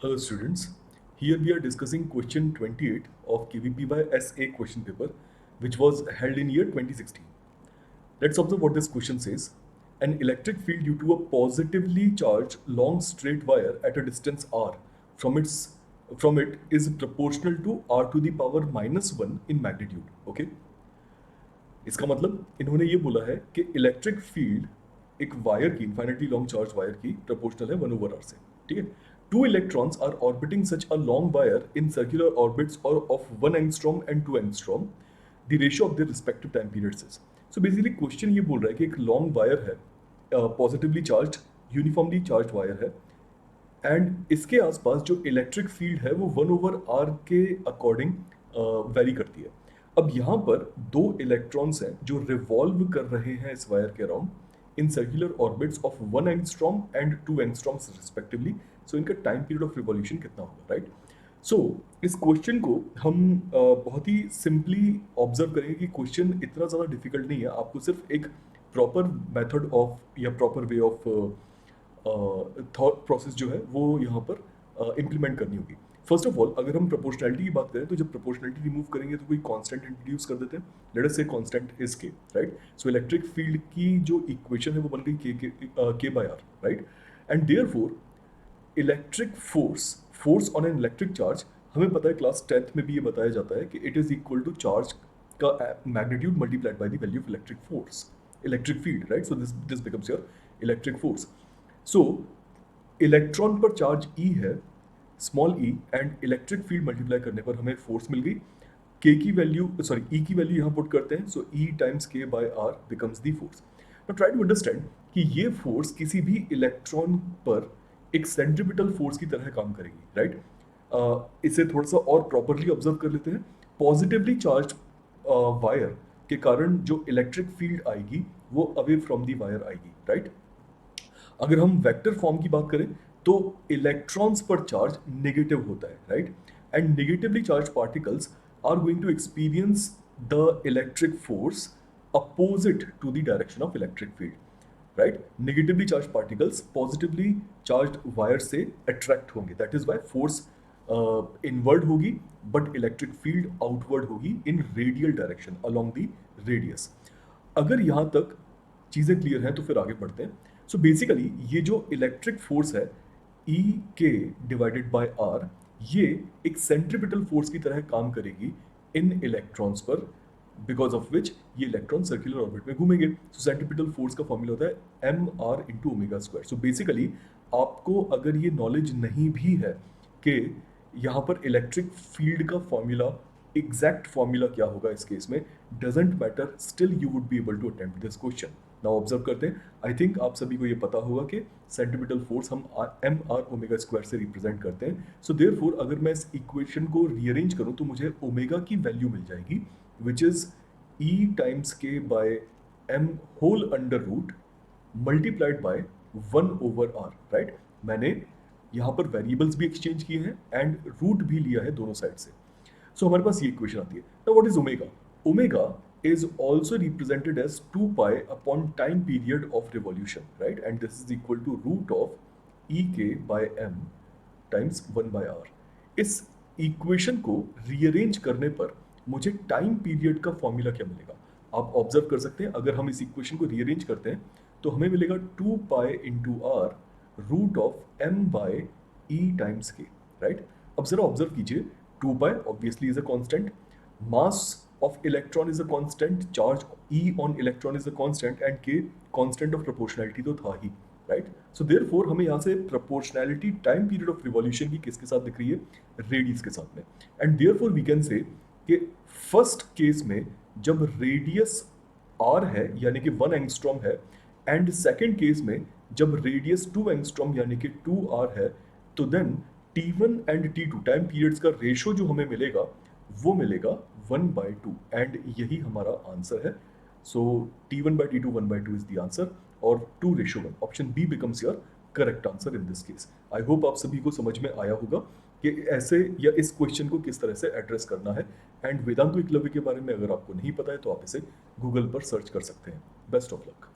Hello students, here we are discussing question 28 of KVPY SA question paper which was held in year 2016. Let's observe what this question says. An electric field due to a positively charged long straight wire at a distance r from it is proportional to r to the power -1 in magnitude. Okay? इसका मतलब इन्होंने ये बोला है कि electric field एक wire की infinitely long charge wire की प्रोपोर्शनल है 1/r से. ठीक है. Two electrons are orbiting such a long wire in circular orbits or of 1 angstrom and 2 angstrom. The ratio of their respective time periods is. So basically question ये बोल रहा है कि एक लॉन्ग वायर है, positively charge uniformly charge wire है, and इसके आसपास जो इलेक्ट्रिक फील्ड है वो 1/r के अकॉर्डिंग वेरी करती है. अब यहाँ पर दो इलेक्ट्रॉन्स हैं जो रिवॉल्व कर रहे हैं इस वायर के around in circular orbits of 1 angstrom and 2 angstroms respectively. So इनका टाइम पीरियड ऑफ रिवॉल्यूशन कितना होगा, राइट? सो इस क्वेश्चन को हम बहुत ही सिंपली ऑब्जर्व करेंगे कि क्वेश्चन इतना ज़्यादा डिफिकल्ट नहीं है. आपको सिर्फ एक प्रॉपर मेथड ऑफ या proper way of thought process जो है वो यहाँ पर इम्प्लीमेंट करनी होगी. फर्स्ट ऑफ ऑल अगर हम प्रोपोर्शनैलिटी की बात करें तो जब प्रोपोर्शनैलिटी रिमूव करेंगे तो कोई कांस्टेंट इंट्रोड्यूस कर देते हैं. लेट अस से कांस्टेंट इज के, राइट? सो इलेक्ट्रिक फील्ड की जो इक्वेशन है वो बन गई k/r, right? And therefore electric force on an electric charge, हमें पता है क्लास 10th में भी ये बताया जाता है कि it is equal to charge का magnitude multiplied by the value of electric force, electric field, right? So this becomes your electric force. So electron पर चार्ज E है, small e, and electric field multiply करने पर हमें force मिल गई. E की value यहाँ पुट करते हैं. So E times k/r becomes the force. Now try to understand कि ये फोर्स किसी भी इलेक्ट्रॉन पर एक सेंट्रीपिटल फोर्स की तरह काम करेगी, राइट? इसे थोड़ा सा और प्रॉपरली ऑब्जर्व कर लेते हैं. पॉजिटिवली चार्ज वायर के कारण जो इलेक्ट्रिक फील्ड आएगी वो अवे फ्रॉम दी वायर आएगी, राइट? अगर हम वेक्टर फॉर्म की बात करें तो इलेक्ट्रॉन्स पर चार्ज नेगेटिव होता है, right? And negatively charge particles are going to experience the electric force opposite to the direction of electric field, right? Negatively charge particles positively charge wire से attract होंगे. That is why force inward होगी but electric field outward होगी in radial direction along the radius. अगर यहाँ तक चीज़ें clear हैं तो फिर आगे बढ़ते हैं. सो बेसिकली ये जो इलेक्ट्रिक फोर्स है E k divided by r, ये एक सेंट्रीपिटल फोर्स की तरह काम करेगी इन इलेक्ट्रॉन्स पर, बिकॉज ऑफ विच ये इलेक्ट्रॉन सर्कुलर ऑर्बिट में घूमेंगे. सो सेंट्रीपिटल फोर्स का फॉर्मूला होता है mr into omega square. So basically आपको अगर ये नॉलेज नहीं भी है कि यहाँ पर इलेक्ट्रिक फील्ड का फॉर्मूला, एग्जैक्ट फॉर्मूला क्या होगा इस केस में, doesn't matter, still you would be able to attempt this question. Now observe करते हैं. आई थिंक आप सभी को ये पता होगा कि सेंट्रीपिटल फोर्स हम mr ओमेगा स्क्वायर से रिप्रेजेंट करते हैं. सो देयरफॉर अगर मैं इस इक्वेशन को रीअरेंज करूं तो मुझे ओमेगा की वैल्यू मिल जाएगी which is E times k by m whole under root multiplied by 1/r, right? मैंने यहाँ पर वेरिएबल्स भी एक्सचेंज किए हैं एंड रूट भी लिया है दोनों साइड से. सो हमारे पास ये इक्वेशन आती है. Now what is omega? Omega is also represented as 2 pi upon time period of revolution, right? And this is equal to root of ek by m times 1/r. इस इक्वेशन को rearrange करने पर मुझे time period का formula क्या मिलेगा आप observe कर सकते हैं. अगर हम इस इक्वेशन को रीअरेंज करते हैं तो हमें मिलेगा 2 pi into r root of m by e times k, right? अब जरा ऑब्जर्व कीजिए. 2 pi obviously is a constant, mass of electron is a constant, charge E on electron is a constant and K constant of proportionality तो था ही, right? So therefore हमें यहाँ से proportionality time period of revolution की किसके साथ दिख रही है? रेडियस के साथ में. and therefore we can say कि फर्स्ट केस में जब रेडियस r है यानी कि 1 एंगस्ट्रॉम है एंड सेकेंड केस में जब रेडियस 2 एंगस्ट्रॉम यानी कि 2r है, तो then T1 and T2 time periods का रेशो जो हमें मिलेगा वो मिलेगा 1/2 एंड यही हमारा आंसर है. सो T1/T2 1/2 इज द आंसर और 2:1. Option B becomes your correct answer in this case. I hope आप सभी को समझ में आया होगा कि ऐसे या इस क्वेश्चन को किस तरह से एड्रेस करना है. एंड वेदांतु एकलव्य के बारे में अगर आपको नहीं पता है तो आप इसे गूगल पर सर्च कर सकते हैं. Best of luck.